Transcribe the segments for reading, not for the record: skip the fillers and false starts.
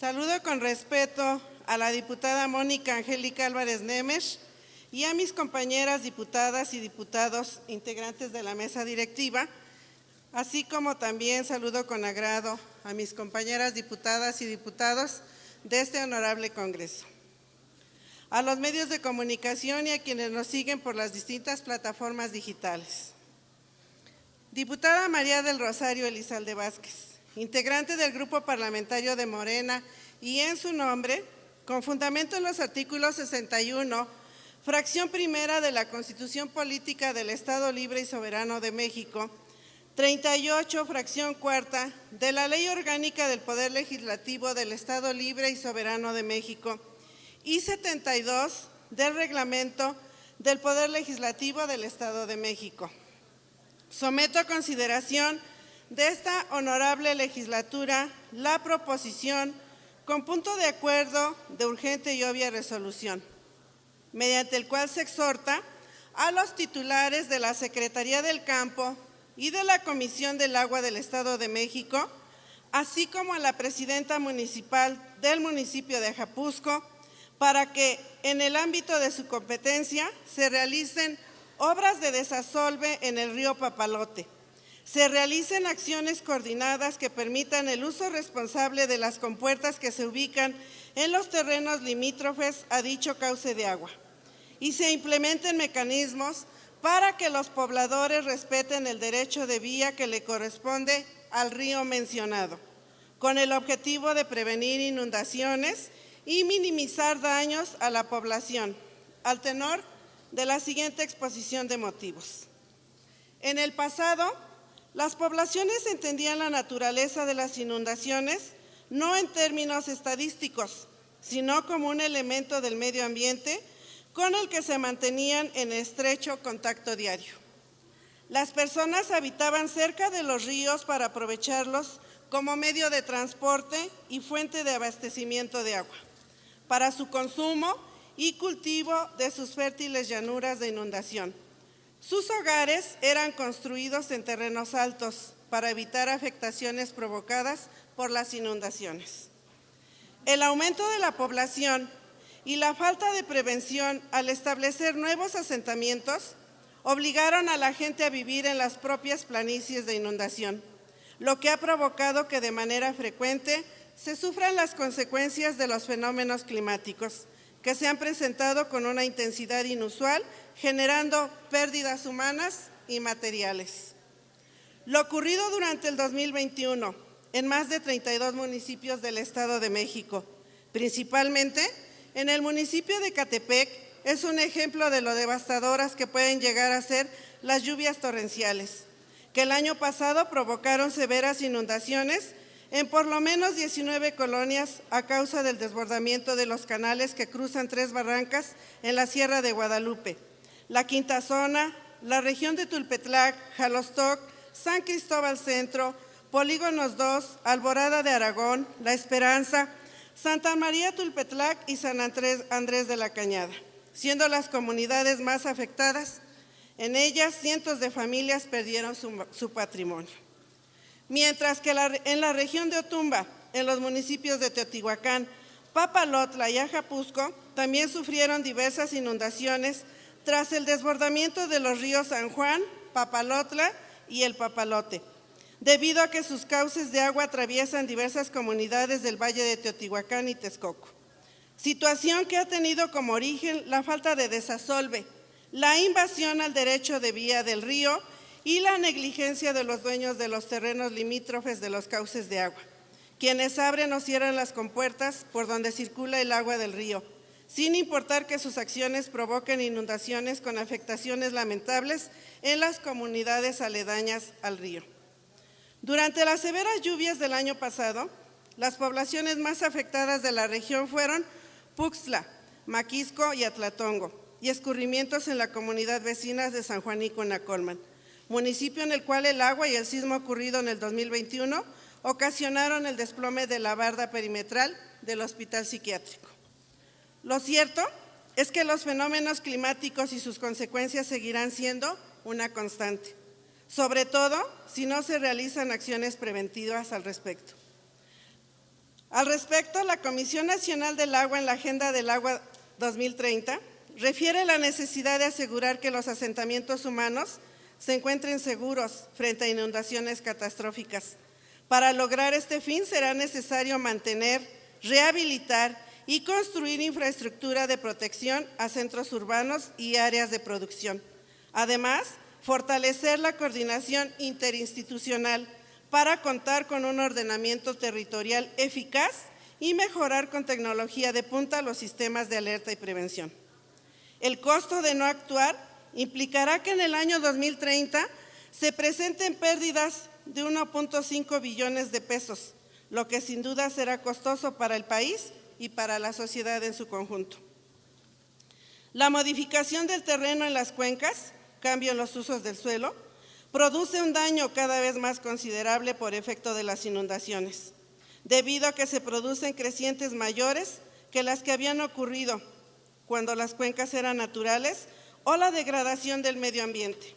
Saludo con respeto a la diputada Mónica Angélica Álvarez Nemes y a mis compañeras diputadas y diputados integrantes de la mesa directiva, así como también saludo con agrado a mis compañeras diputadas y diputados de este honorable Congreso. A los medios de comunicación y a quienes nos siguen por las distintas plataformas digitales. Diputada María del Rosario Elizalde Vázquez, integrante del Grupo Parlamentario de Morena, y en su nombre, con fundamento en los artículos 61, fracción primera de la Constitución Política del Estado Libre y Soberano de México, 38, fracción cuarta, de la Ley Orgánica del Poder Legislativo del Estado Libre y Soberano de México, y 72, del Reglamento del Poder Legislativo del Estado de México. Someto a consideración de esta honorable legislatura la proposición con punto de acuerdo de urgente y obvia resolución, mediante el cual se exhorta a los titulares de la Secretaría del Campo y de la Comisión del Agua del Estado de México, así como a la presidenta municipal del municipio de Ajapuzco, para que en el ámbito de su competencia se realicen obras de desasolve en el río Papalote, se realicen acciones coordinadas que permitan el uso responsable de las compuertas que se ubican en los terrenos limítrofes a dicho cauce de agua y se implementen mecanismos para que los pobladores respeten el derecho de vía que le corresponde al río mencionado, con el objetivo de prevenir inundaciones y minimizar daños a la población, al tenor de la siguiente exposición de motivos. En el pasado, las poblaciones entendían la naturaleza de las inundaciones no en términos estadísticos, sino como un elemento del medio ambiente con el que se mantenían en estrecho contacto diario. Las personas habitaban cerca de los ríos para aprovecharlos como medio de transporte y fuente de abastecimiento de agua, para su consumo y cultivo de sus fértiles llanuras de inundación. Sus hogares eran construidos en terrenos altos para evitar afectaciones provocadas por las inundaciones. El aumento de la población y la falta de prevención al establecer nuevos asentamientos obligaron a la gente a vivir en las propias planicies de inundación, lo que ha provocado que de manera frecuente se sufran las consecuencias de los fenómenos climáticos, que se han presentado con una intensidad inusual, generando pérdidas humanas y materiales. Lo ocurrido durante el 2021 en más de 32 municipios del Estado de México, principalmente en el municipio de Ecatepec, es un ejemplo de lo devastadoras que pueden llegar a ser las lluvias torrenciales, que el año pasado provocaron severas inundaciones en por lo menos 19 colonias a causa del desbordamiento de los canales que cruzan 3 barrancas en la Sierra de Guadalupe, la Quinta Zona, la región de Tulpetlac, Jalostoc, San Cristóbal Centro, Polígonos 2, Alborada de Aragón, La Esperanza, Santa María Tulpetlac y San Andrés de la Cañada, siendo las comunidades más afectadas. En ellas, cientos de familias perdieron su patrimonio. Mientras que en la región de Otumba, en los municipios de Teotihuacán, Papalotla y Ajapuzco, también sufrieron diversas inundaciones tras el desbordamiento de los ríos San Juan, Papalotla y el Papalote, debido a que sus cauces de agua atraviesan diversas comunidades del Valle de Teotihuacán y Texcoco. Situación que ha tenido como origen la falta de desasolve, la invasión al derecho de vía del río y la negligencia de los dueños de los terrenos limítrofes de los cauces de agua, quienes abren o cierran las compuertas por donde circula el agua del río, sin importar que sus acciones provoquen inundaciones con afectaciones lamentables en las comunidades aledañas al río. Durante las severas lluvias del año pasado, las poblaciones más afectadas de la región fueron Puxtla, Maquisco y Atlatongo, y escurrimientos en la comunidad vecinas de San Juanico en Acolman, municipio en el cual el agua y el sismo ocurrido en el 2021 ocasionaron el desplome de la barda perimetral del hospital psiquiátrico. Lo cierto es que los fenómenos climáticos y sus consecuencias seguirán siendo una constante, sobre todo si no se realizan acciones preventivas al respecto. Al respecto, la Comisión Nacional del Agua en la Agenda del Agua 2030 refiere la necesidad de asegurar que los asentamientos humanos se encuentren seguros frente a inundaciones catastróficas. Para lograr este fin será necesario mantener, rehabilitar y construir infraestructura de protección a centros urbanos y áreas de producción. Además, fortalecer la coordinación interinstitucional para contar con un ordenamiento territorial eficaz y mejorar con tecnología de punta los sistemas de alerta y prevención. El costo de no actuar implicará que en el año 2030 se presenten pérdidas de 1.5 billones de pesos, lo que sin duda será costoso para el país y para la sociedad en su conjunto. La modificación del terreno en las cuencas, cambio en los usos del suelo, produce un daño cada vez más considerable por efecto de las inundaciones, debido a que se producen crecientes mayores que las que habían ocurrido cuando las cuencas eran naturales o la degradación del medio ambiente.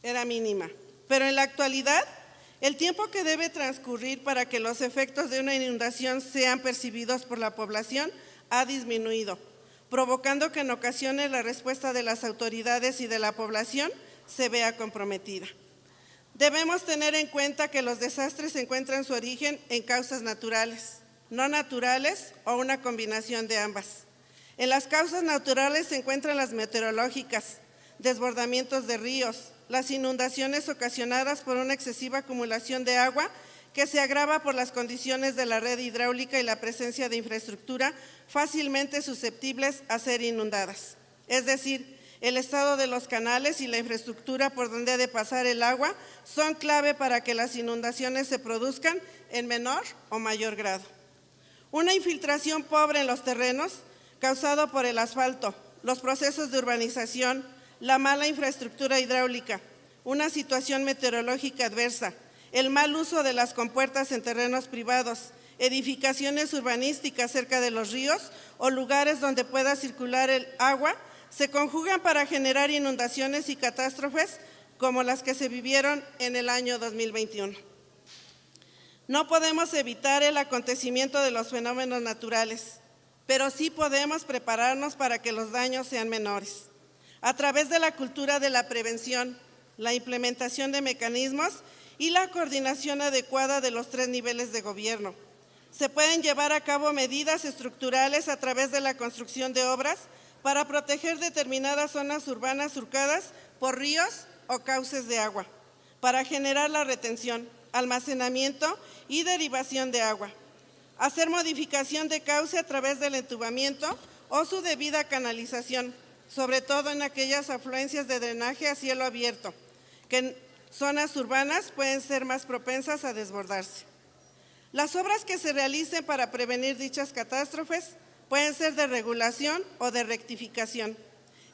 Era mínima, pero en la actualidad, el tiempo que debe transcurrir para que los efectos de una inundación sean percibidos por la población ha disminuido, provocando que en ocasiones la respuesta de las autoridades y de la población se vea comprometida. Debemos tener en cuenta que los desastres encuentran su origen en causas naturales, no naturales o una combinación de ambas. En las causas naturales se encuentran las meteorológicas, desbordamientos de ríos, las inundaciones ocasionadas por una excesiva acumulación de agua que se agrava por las condiciones de la red hidráulica y la presencia de infraestructura fácilmente susceptibles a ser inundadas. Es decir, el estado de los canales y la infraestructura por donde ha de pasar el agua son clave para que las inundaciones se produzcan en menor o mayor grado. Una infiltración pobre en los terrenos, causado por el asfalto, los procesos de urbanización, la mala infraestructura hidráulica, una situación meteorológica adversa, el mal uso de las compuertas en terrenos privados, edificaciones urbanísticas cerca de los ríos o lugares donde pueda circular el agua, se conjugan para generar inundaciones y catástrofes como las que se vivieron en el año 2021. No podemos evitar el acontecimiento de los fenómenos naturales, pero sí podemos prepararnos para que los daños sean menores. A través de la cultura de la prevención, la implementación de mecanismos y la coordinación adecuada de los 3 niveles de gobierno. Se pueden llevar a cabo medidas estructurales a través de la construcción de obras para proteger determinadas zonas urbanas surcadas por ríos o cauces de agua, para generar la retención, almacenamiento y derivación de agua. Hacer modificación de cauce a través del entubamiento o su debida canalización, sobre todo en aquellas afluencias de drenaje a cielo abierto, que en zonas urbanas pueden ser más propensas a desbordarse. Las obras que se realicen para prevenir dichas catástrofes pueden ser de regulación o de rectificación.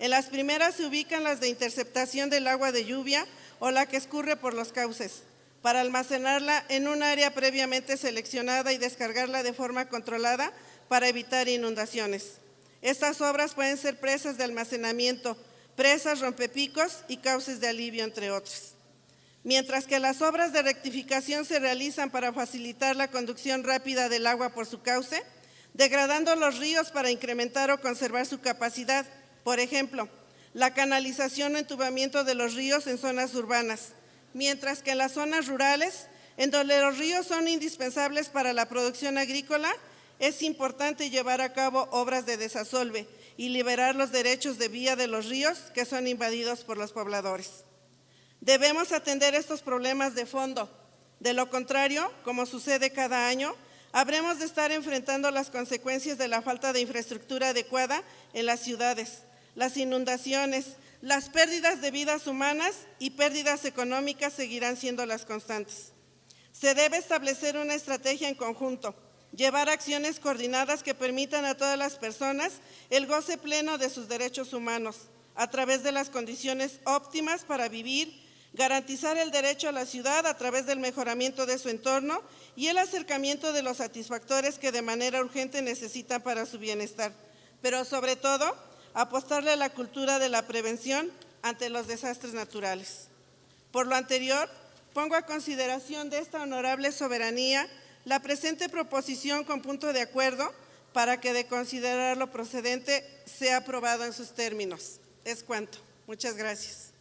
En las primeras se ubican las de interceptación del agua de lluvia o la que escurre por los cauces, para almacenarla en un área previamente seleccionada y descargarla de forma controlada para evitar inundaciones. Estas obras pueden ser presas de almacenamiento, presas, rompepicos y cauces de alivio, entre otras. Mientras que las obras de rectificación se realizan para facilitar la conducción rápida del agua por su cauce, degradando los ríos para incrementar o conservar su capacidad. Por ejemplo, la canalización o entubamiento de los ríos en zonas urbanas, mientras que en las zonas rurales, en donde los ríos son indispensables para la producción agrícola, es importante llevar a cabo obras de desasolve y liberar los derechos de vía de los ríos que son invadidos por los pobladores. Debemos atender estos problemas de fondo. De lo contrario, como sucede cada año, habremos de estar enfrentando las consecuencias de la falta de infraestructura adecuada en las ciudades, las inundaciones, las pérdidas de vidas humanas y pérdidas económicas seguirán siendo las constantes. Se debe establecer una estrategia en conjunto, llevar acciones coordinadas que permitan a todas las personas el goce pleno de sus derechos humanos, a través de las condiciones óptimas para vivir, garantizar el derecho a la ciudad a través del mejoramiento de su entorno y el acercamiento de los satisfactores que de manera urgente necesitan para su bienestar, pero sobre todo, apostarle a la cultura de la prevención ante los desastres naturales. Por lo anterior, pongo a consideración de esta honorable soberanía la presente proposición con punto de acuerdo para que de considerarlo procedente sea aprobado en sus términos. Es cuanto. Muchas gracias.